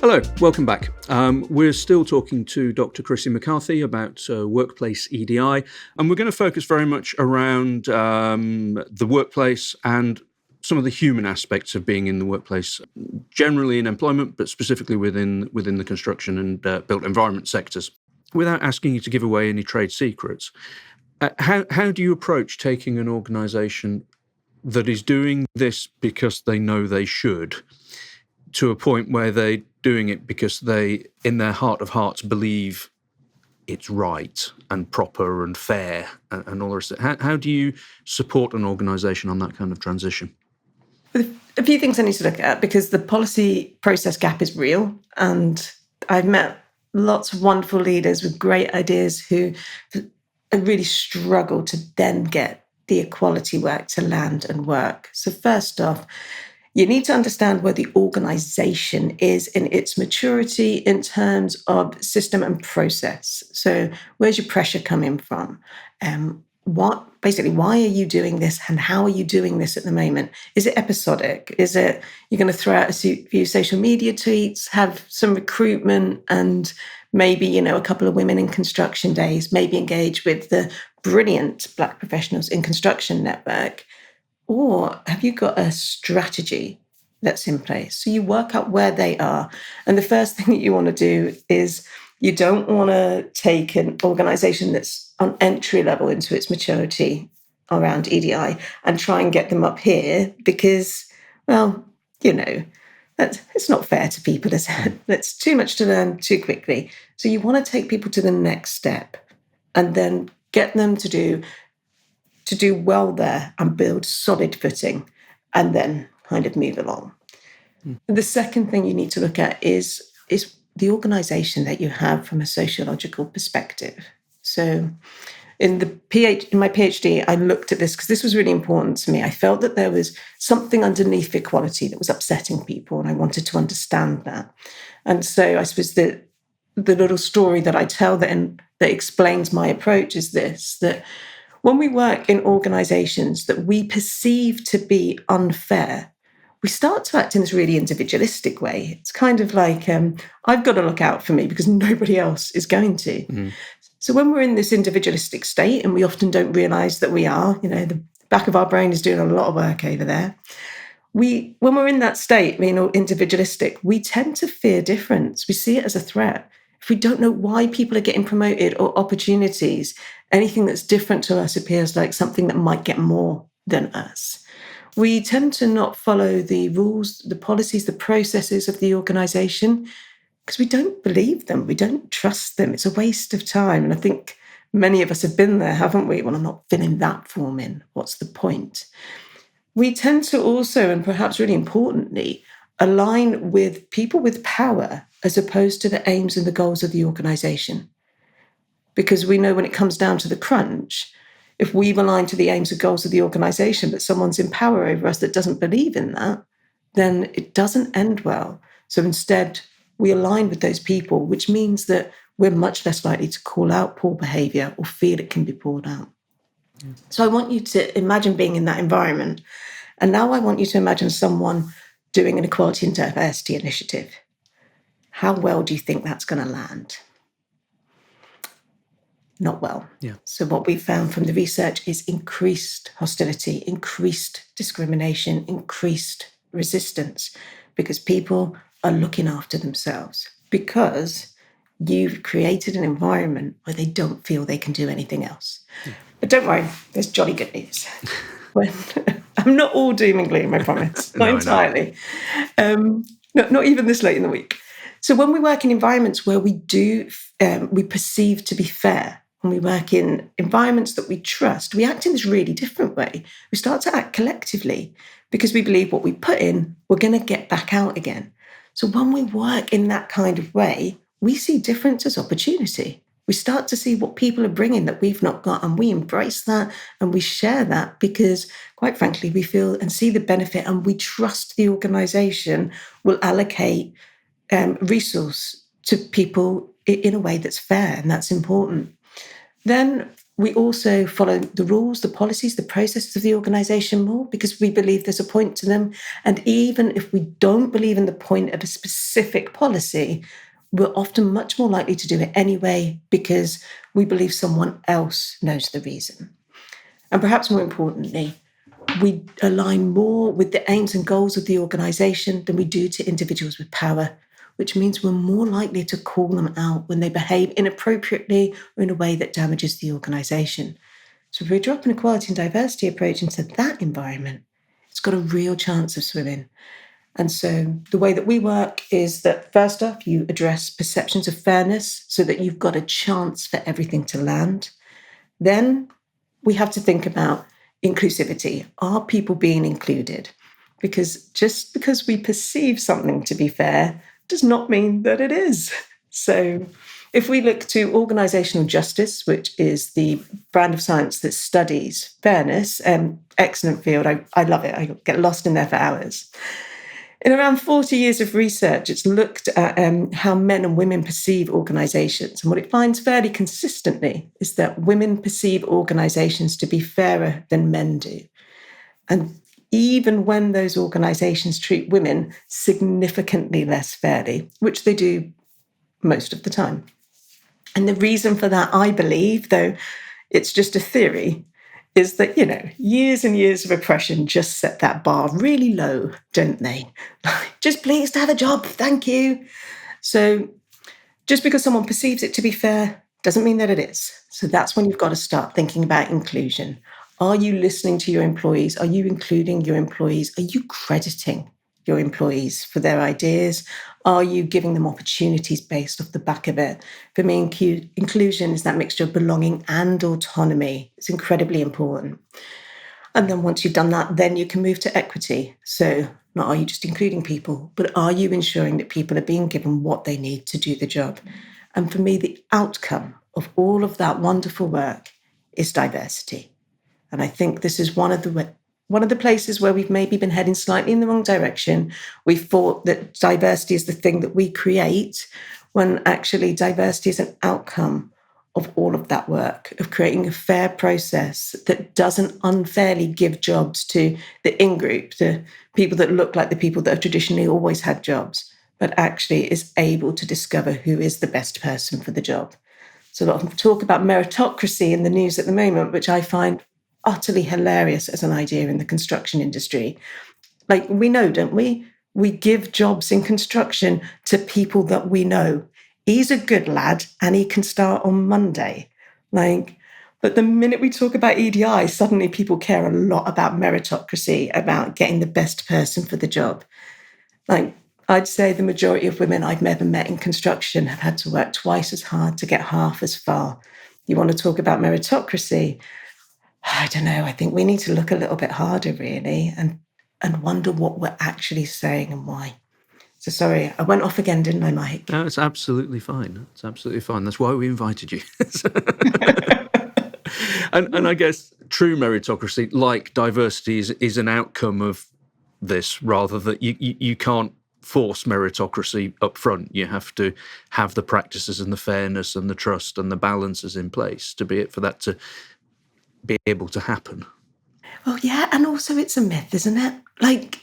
Hello, welcome back. We're still talking to Dr. Chrissi McCarthy about workplace EDI, and we're going to focus very much around the workplace and some of the human aspects of being in the workplace, generally in employment, but specifically within the construction and built environment sectors. Without asking you to give away any trade secrets, how do you approach taking an organisation that is doing this because they know they should, to a point where they're doing it because they, in their heart of hearts, believe it's right and proper and fair and all the rest of it? How do you support an organisation on that kind of transition? A few things I need to look at, because the policy process gap is real, and I've met lots of wonderful leaders with great ideas who really struggle to then get the equality work to land and work. So first off, you need to understand where the organisation is in its maturity in terms of system and process. So where's your pressure coming from? Why are you doing this, and how are you doing this at the moment? Is it episodic? Is it you're going to throw out a few social media tweets, have some recruitment, and maybe, a couple of women in construction days, maybe engage with the brilliant Black professionals in construction network? Or have you got a strategy that's in place? So you work out where they are. And the first thing that you want to do is you don't want to take an organisation that's on entry level into its maturity around EDI and try and get them up here, because, it's not fair to people. That's too much to learn too quickly. So you want to take people to the next step and then get them to do well there and build solid footing, and then kind of move along. The second thing you need to look at is the organisation that you have from a sociological perspective. So in my PhD, I looked at this because this was really important to me. I felt that there was something underneath equality that was upsetting people, and I wanted to understand that. And so I suppose the little story that I tell that explains my approach is this, that when we work in organisations that we perceive to be unfair, we start to act in this really individualistic way. It's kind of like, I've got to look out for me because nobody else is going to. Mm. So when we're in this individualistic state, and we often don't realise that we are, the back of our brain is doing a lot of work over there. When we're in that state, being individualistic, we tend to fear difference. We see it as a threat. If we don't know why people are getting promoted or opportunities, anything that's different to us appears like something that might get more than us. We tend to not follow the rules, the policies, the processes of the organisation because we don't believe them. We don't trust them. It's a waste of time. And I think many of us have been there, haven't we? Well, I'm not filling that form in. What's the point? We tend to also, and perhaps really importantly, align with people with power as opposed to the aims and the goals of the organisation. Because we know when it comes down to the crunch, if we've aligned to the aims and goals of the organisation, but someone's in power over us that doesn't believe in that, then it doesn't end well. So instead, we align with those people, which means that we're much less likely to call out poor behaviour or feel it can be pulled out. Mm. So I want you to imagine being in that environment. And now I want you to imagine someone doing an equality and diversity initiative. How well do you think that's going to land? Not well. Yeah. So what we found from the research is increased hostility, increased discrimination, increased resistance, because people are looking after themselves, because you've created an environment where they don't feel they can do anything else. Yeah. But don't worry, there's jolly good news. I'm not all doom and gloom, I promise. Not entirely. Not even this late in the week. So when we work in environments where we perceive to be fair, when we work in environments that we trust, we act in this really different way. We start to act collectively because we believe what we put in, we're going to get back out again. So when we work in that kind of way, we see difference as opportunity. We start to see what people are bringing that we've not got, and we embrace that and we share that because, quite frankly, we feel and see the benefit, and we trust the organisation will allocate resource to people in a way that's fair, and that's important. Then We also follow the rules, the policies, the processes of the organisation more because we believe there's a point to them. And even if we don't believe in the point of a specific policy, we're often much more likely to do it anyway because we believe someone else knows the reason. And perhaps more importantly, we align more with the aims and goals of the organisation than we do to individuals with power, which means we're more likely to call them out when they behave inappropriately or in a way that damages the organisation. So if we drop an equality and diversity approach into that environment, it's got a real chance of swimming. And so the way that we work is that first off, you address perceptions of fairness so that you've got a chance for everything to land. Then we have to think about inclusivity. Are people being included? Because just because we perceive something to be fair does not mean that it is. So if we look to organizational justice, which is the brand of science that studies fairness, excellent field. I love it. I get lost in there for hours. In around 40 years of research, it's looked at how men and women perceive organizations. And what it finds fairly consistently is that women perceive organizations to be fairer than men do. And even when those organizations treat women significantly less fairly, which they do most of the time. And the reason for that, I believe, though it's just a theory, is that, years and years of oppression just set that bar really low, don't they? Just pleased to have a job, thank you. So just because someone perceives it to be fair doesn't mean that it is. So that's when you've got to start thinking about inclusion. Are you listening to your employees? Are you including your employees? Are you crediting your employees for their ideas? Are you giving them opportunities based off the back of it? For me, inclusion is that mixture of belonging and autonomy. It's incredibly important. And then once you've done that, then you can move to equity. So not are you just including people, but are you ensuring that people are being given what they need to do the job? And for me, the outcome of all of that wonderful work is diversity. And I think this is one of the places where we've maybe been heading slightly in the wrong direction. We thought that diversity is the thing that we create, when actually diversity is an outcome of all of that work, of creating a fair process that doesn't unfairly give jobs to the in-group, the people that look like the people that have traditionally always had jobs, but actually is able to discover who is the best person for the job. So a lot of talk about meritocracy in the news at the moment, which I find utterly hilarious as an idea in the construction industry. Like, we know, don't we? We give jobs in construction to people that we know. He's a good lad and he can start on Monday. But the minute we talk about EDI, suddenly people care a lot about meritocracy, about getting the best person for the job. I'd say the majority of women I've ever met in construction have had to work twice as hard to get half as far. You want to talk about meritocracy? I don't know. I think we need to look a little bit harder, really, and wonder what we're actually saying and why. So sorry, I went off again, didn't I, Mike? No, it's absolutely fine. It's absolutely fine. That's why we invited you. and I guess true meritocracy, like diversity, is an outcome of this, rather that you can't force meritocracy up front. You have to have the practices and the fairness and the trust and the balances in place for that to be able to happen. Well, yeah, and also it's a myth, isn't it?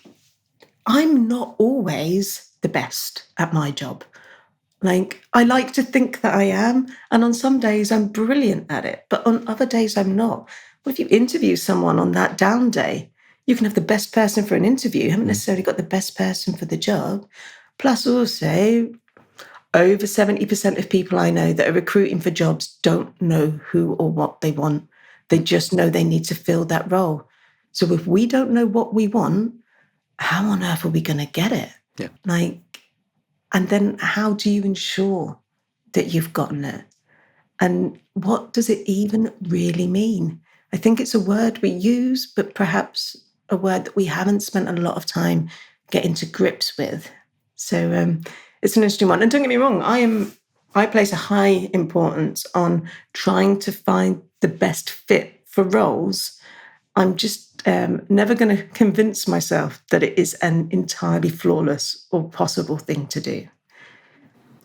I'm not always the best at my job. I like to think that I am, and on some days I'm brilliant at it, but on other days I'm not. Well, if you interview someone on that down day, you can have the best person for an interview. You haven't necessarily got the best person for the job. Plus also, over 70% of people I know that are recruiting for jobs don't know who or what they want. They just know they need to fill that role. So if we don't know what we want, how on earth are we going to get it? Yeah. And then how do you ensure that you've gotten it? And what does it even really mean? I think it's a word we use, but perhaps a word that we haven't spent a lot of time getting to grips with. So it's an interesting one. And don't get me wrong, I place a high importance on trying to find the best fit for roles. I'm just never going to convince myself that it is an entirely flawless or possible thing to do.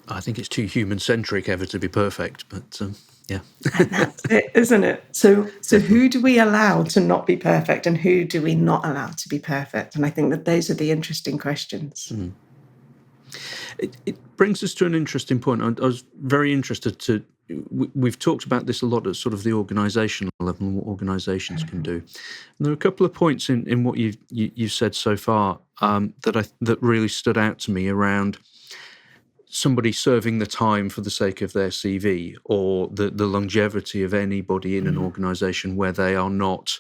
I think it's too human-centric ever to be perfect, but... Yeah. And that's it, isn't it? So who do we allow to not be perfect, and who do we not allow to be perfect? And I think that those are the interesting questions. It brings us to an interesting point. I was very interested to. We've talked about this a lot at sort of the organisational level and what organisations can do. And there are a couple of points in what you've said so far that really stood out to me around somebody serving the time for the sake of their CV, or the longevity of anybody in an organisation where they are not.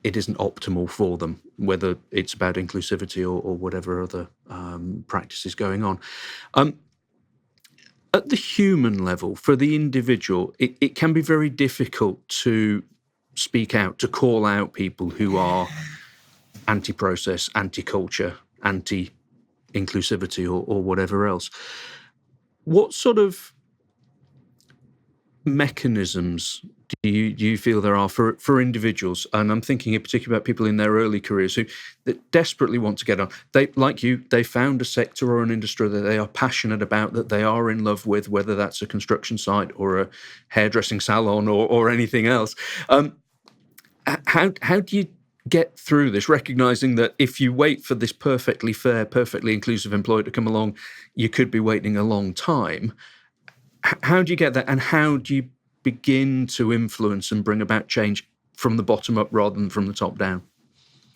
It isn't optimal for them, whether it's about inclusivity or whatever other practices going on. At the human level, for the individual, it can be very difficult to speak out, to call out people who are anti-process, anti-culture, anti-inclusivity, or whatever else. What sort of mechanisms do you feel there are for individuals? And I'm thinking in particular about people in their early careers who that desperately want to get on. They, like you, they found a sector or an industry that they are passionate about, that they are in love with, whether that's a construction site or a hairdressing salon or anything else. How do you get through this, recognizing that if you wait for this perfectly fair, perfectly inclusive employer to come along, you could be waiting a long time? How do you get that, and how do you begin to influence and bring about change from the bottom up rather than from the top down?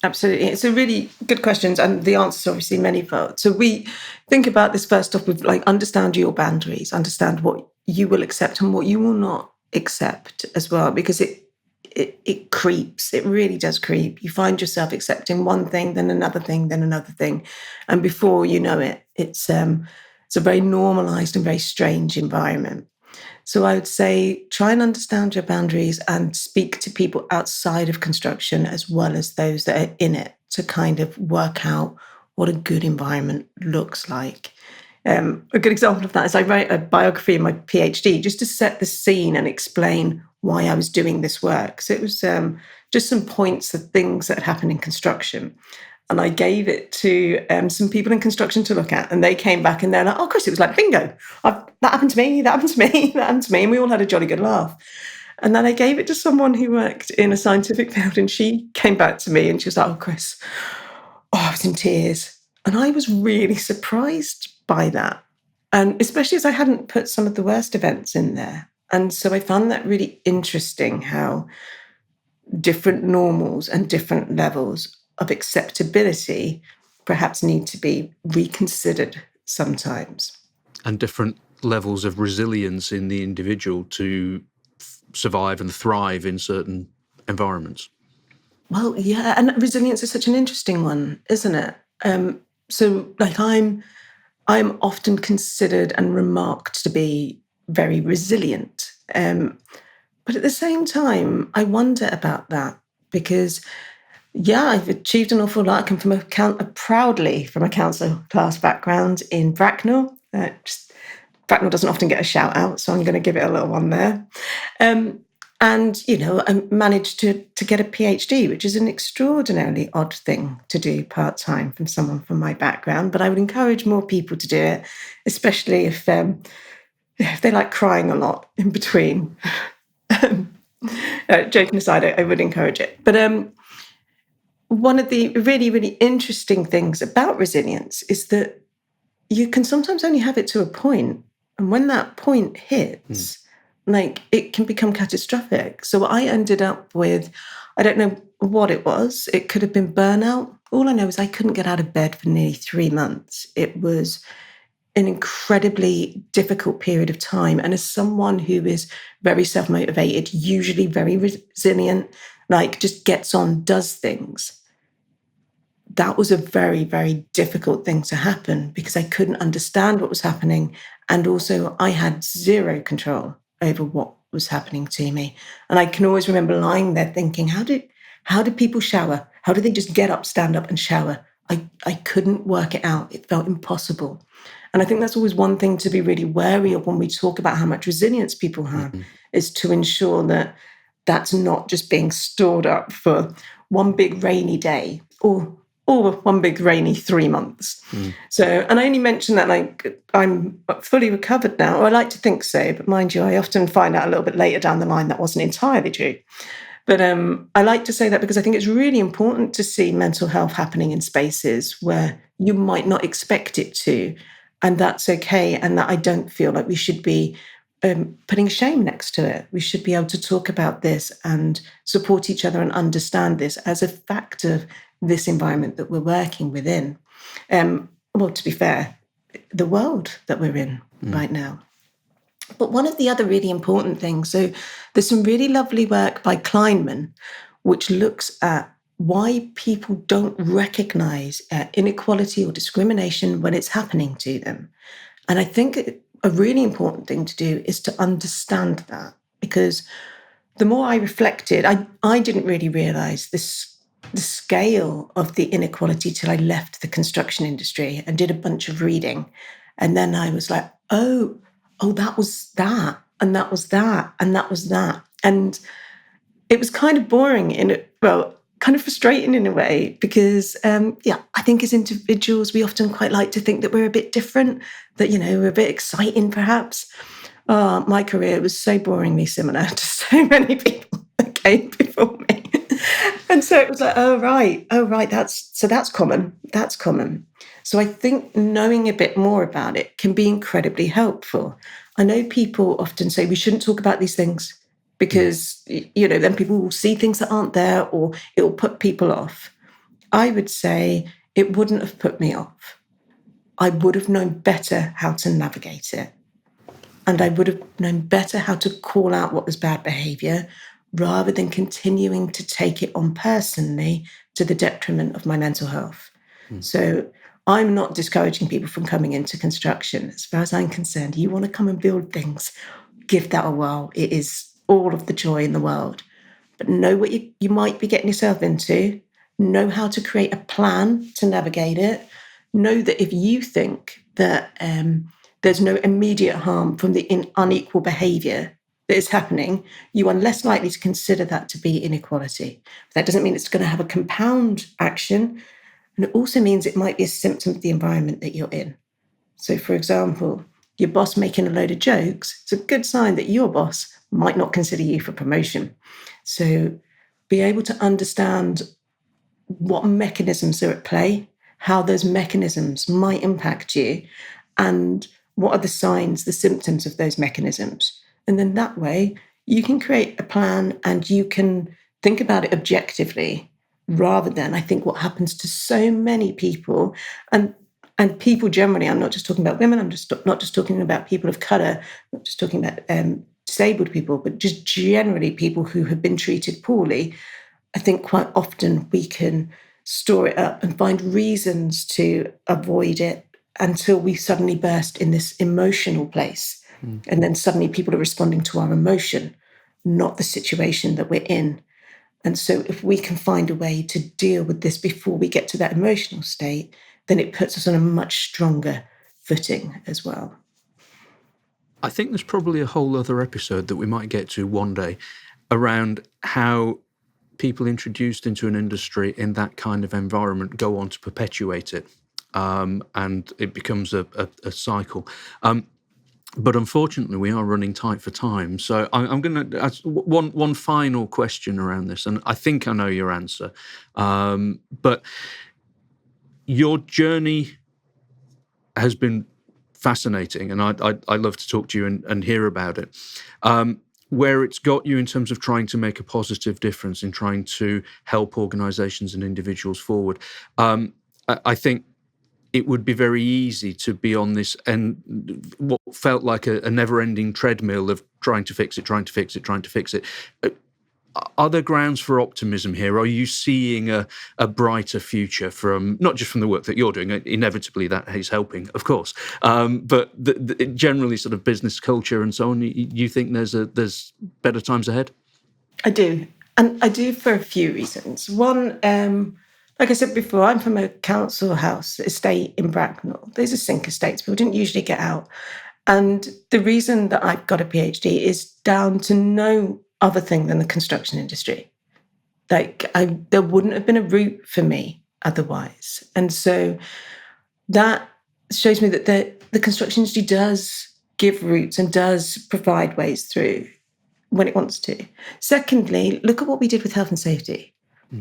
Absolutely. It's a really good question, and the answer is obviously manifold. So we think about this first off with understand your boundaries, understand what you will accept and what you will not accept as well, because it creeps. It really does creep. You find yourself accepting one thing, then another thing, then another thing, and before you know it, it's a very normalized and very strange environment. So I would say try and understand your boundaries and speak to people outside of construction as well as those that are in it to kind of work out what a good environment looks like. A good example of that is I wrote a biography in my PhD just to set the scene and explain why I was doing this work. So it was just some points of things that happened in construction. And I gave it to some people in construction to look at. And they came back and they're like, oh, Chris, it was like, bingo. That happened to me, that happened to me, that happened to me. And we all had a jolly good laugh. And then I gave it to someone who worked in a scientific field. And she came back to me and she was like, oh, Chris, I was in tears. And I was really surprised by that. And especially as I hadn't put some of the worst events in there. And so I found that really interesting, how different normals and different levels of acceptability perhaps need to be reconsidered sometimes. And different levels of resilience in the individual to survive and thrive in certain environments. Well, yeah, and resilience is such an interesting one, isn't it? So I'm often considered and remarked to be very resilient. But at the same time, I wonder about that because, yeah, I've achieved an awful lot. I come from proudly from a council class background in Bracknell. Bracknell doesn't often get a shout out, so I'm going to give it a little one there. And, I managed to get a PhD, which is an extraordinarily odd thing to do part-time from someone from my background. But I would encourage more people to do it, especially if they like crying a lot in between. Joking aside, I would encourage it. But one of the really, really interesting things about resilience is that you can sometimes only have it to a point. And when that point hits, it can become catastrophic. So I ended up with, I don't know what it was. It could have been burnout. All I know is I couldn't get out of bed for nearly 3 months. It was an incredibly difficult period of time. And as someone who is very self-motivated, usually very resilient, just gets on, does things, that was a very, very difficult thing to happen because I couldn't understand what was happening. And also I had zero control over what was happening to me. And I can always remember lying there thinking, how do people shower? How do they just get up, stand up and shower? I couldn't work it out. It felt impossible. And I think that's always one thing to be really wary of when we talk about how much resilience people have, is to ensure that that's not just being stored up for one big rainy day, or all one big rainy 3 months. So, and I only mention that like I'm fully recovered now, or I like to think so, but mind you, I often find out a little bit later down the line that wasn't entirely true. But I like to say that because I think it's really important to see mental health happening in spaces where you might not expect it to, and that's okay. And that I don't feel like we should be putting shame next to it. We should be able to talk about this and support each other and understand this as a fact of this environment that we're working within. Well, to be fair, the world that we're in right now. But one of the other really important things, so there's some really lovely work by Kleinman, which looks at why people don't recognize inequality or discrimination when it's happening to them. And I think a really important thing to do is to understand that, because the more I reflected, I didn't really realize the scale of the inequality till I left the construction industry and did a bunch of reading. And then I was like, oh, that was that, and that was that, and that was that. And it was kind of boring kind of frustrating in a way, because, I think as individuals, we often quite like to think that we're a bit different, that, we're a bit exciting, perhaps. My career was so boringly similar to so many people that came before me. And so it was like, oh, right, that's common. That's common. So I think knowing a bit more about it can be incredibly helpful. I know people often say we shouldn't talk about these things because, then people will see things that aren't there, or it will put people off. I would say it wouldn't have put me off. I would have known better how to navigate it. And I would have known better how to call out what was bad behavior, rather than continuing to take it on personally to the detriment of my mental health. So I'm not discouraging people from coming into construction. As far as I'm concerned, you want to come and build things, give that a whirl. It is all of the joy in the world. But know what you might be getting yourself into. Know how to create a plan to navigate it. Know that if you think that there's no immediate harm from the unequal behavior that is happening, you are less likely to consider that to be inequality. That doesn't mean it's going to have a compound action. And it also means it might be a symptom of the environment that you're in. So, for example, your boss making a load of jokes, it's a good sign that your boss might not consider you for promotion. So be able to understand what mechanisms are at play, how those mechanisms might impact you, and what are the signs, the symptoms of those mechanisms. And then that way you can create a plan and you can think about it objectively, rather than, I think, what happens to so many people and people generally. I'm not just talking about women. I'm not just talking about people of colour. I'm not just talking about disabled people, but just generally people who have been treated poorly. I think quite often we can store it up and find reasons to avoid it until we suddenly burst in this emotional place. And then suddenly people are responding to our emotion, not the situation that we're in. And so if we can find a way to deal with this before we get to that emotional state, then it puts us on a much stronger footing as well. I think there's probably a whole other episode that we might get to one day around how people introduced into an industry in that kind of environment go on to perpetuate it, and it becomes a cycle. But unfortunately, we are running tight for time. So I'm going to ask one final question around this, and I think I know your answer. But your journey has been fascinating, and I love to talk to you and hear about it. Where it's got you in terms of trying to make a positive difference in trying to help organisations and individuals forward. I think it would be very easy to be on this and what felt like a never-ending treadmill of trying to fix it. Are there grounds for optimism here? Are you seeing a brighter future from, not just from the work that you're doing, inevitably that is helping, of course, but generally sort of business culture and so on, you think there's better times ahead? I do. And I do for a few reasons. One, like I said before, I'm from a council house estate in Bracknell. These are sink estates. People didn't usually get out. And the reason that I've got a PhD is down to no other thing than the construction industry. There wouldn't have been a route for me otherwise. And so that shows me that the construction industry does give routes and does provide ways through when it wants to. Secondly, look at what we did with health and safety.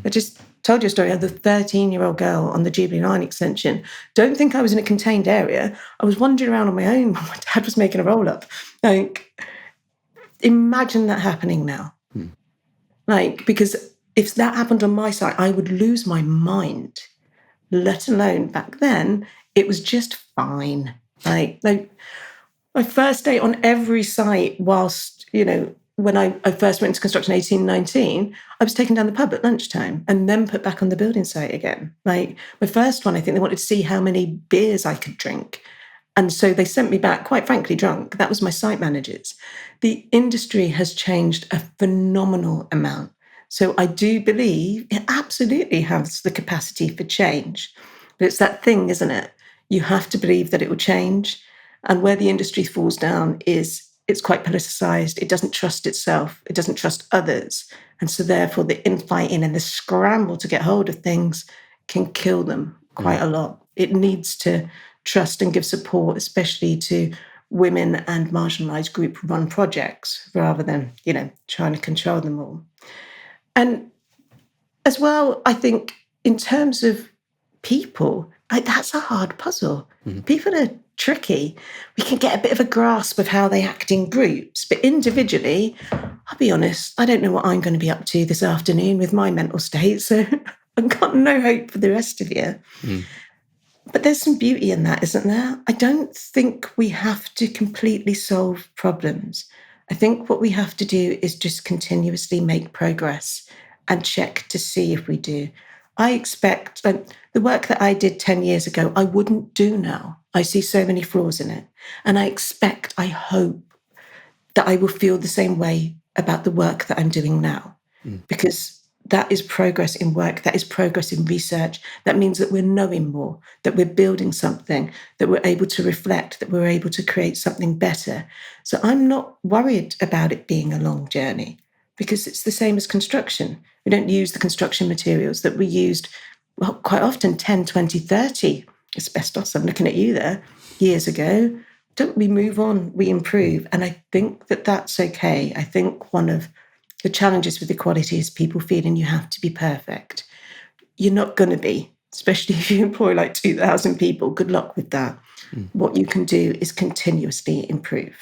I just told you a story of the 13-year-old girl on the Jubilee Line extension. Don't think I was in a contained area. I was wandering around on my own when my dad was making a roll-up. Like, imagine that happening now. Like, because if that happened on my site, I would lose my mind, let alone back then, it was just fine. Like my first day on every site whilst, when I first went into construction 18, 19, I was taken down the pub at lunchtime and then put back on the building site again. Like my first one, I think they wanted to see how many beers I could drink. And so they sent me back, quite frankly, drunk. That was my site managers. The industry has changed a phenomenal amount. So I do believe it absolutely has the capacity for change. But it's that thing, isn't it? You have to believe that it will change. And where the industry falls down is it's quite politicized. It doesn't trust itself. It doesn't trust others. And so therefore the infighting and the scramble to get hold of things can kill them quite a lot. It needs to trust and give support, especially to women and marginalized group run projects rather than, trying to control them all. And as well, I think in terms of people, that's a hard puzzle. People are tricky. We can get a bit of a grasp of how they act in groups, but individually, I'll be honest, I don't know what I'm going to be up to this afternoon with my mental state, so I've got no hope for the rest of you. But there's some beauty in that, isn't there? I don't think we have to completely solve problems. I think what we have to do is just continuously make progress and check to see if we do. I expect the work that I did 10 years ago, I wouldn't do now. I see so many flaws in it. And I hope that I will feel the same way about the work that I'm doing now. Because that is progress in work, that is progress in research. That means that we're knowing more, that we're building something, that we're able to reflect, that we're able to create something better. So I'm not worried about it being a long journey because it's the same as construction. We don't use the construction materials that we used, well, quite often 10, 20, 30, asbestos, I'm looking at you there, years ago. Don't we move on, we improve? And I think that that's okay. I think one of the challenges with equality is people feeling you have to be perfect. You're not going to be, especially if you employ like 2,000 people. Good luck with that. What you can do is continuously improve.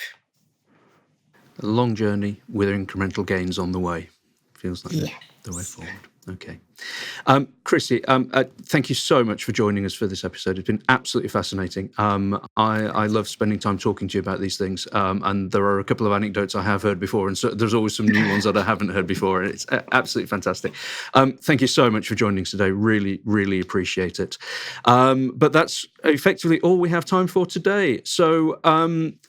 A long journey with incremental gains on the way. Feels like the way forward. Okay. Chrissi, thank you so much for joining us for this episode. It's been absolutely fascinating. I love spending time talking to you about these things, and there are a couple of anecdotes I have heard before, and so there's always some new ones that I haven't heard before, and it's absolutely fantastic. Thank you so much for joining us today. Really, really appreciate it. But that's effectively all we have time for today. So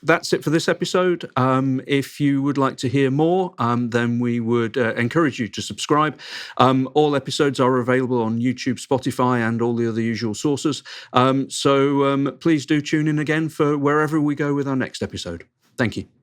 that's it for this episode. If you would like to hear more, then we would encourage you to subscribe. All episodes are available on YouTube, Spotify, and all the other usual sources. So please do tune in again for wherever we go with our next episode. Thank you.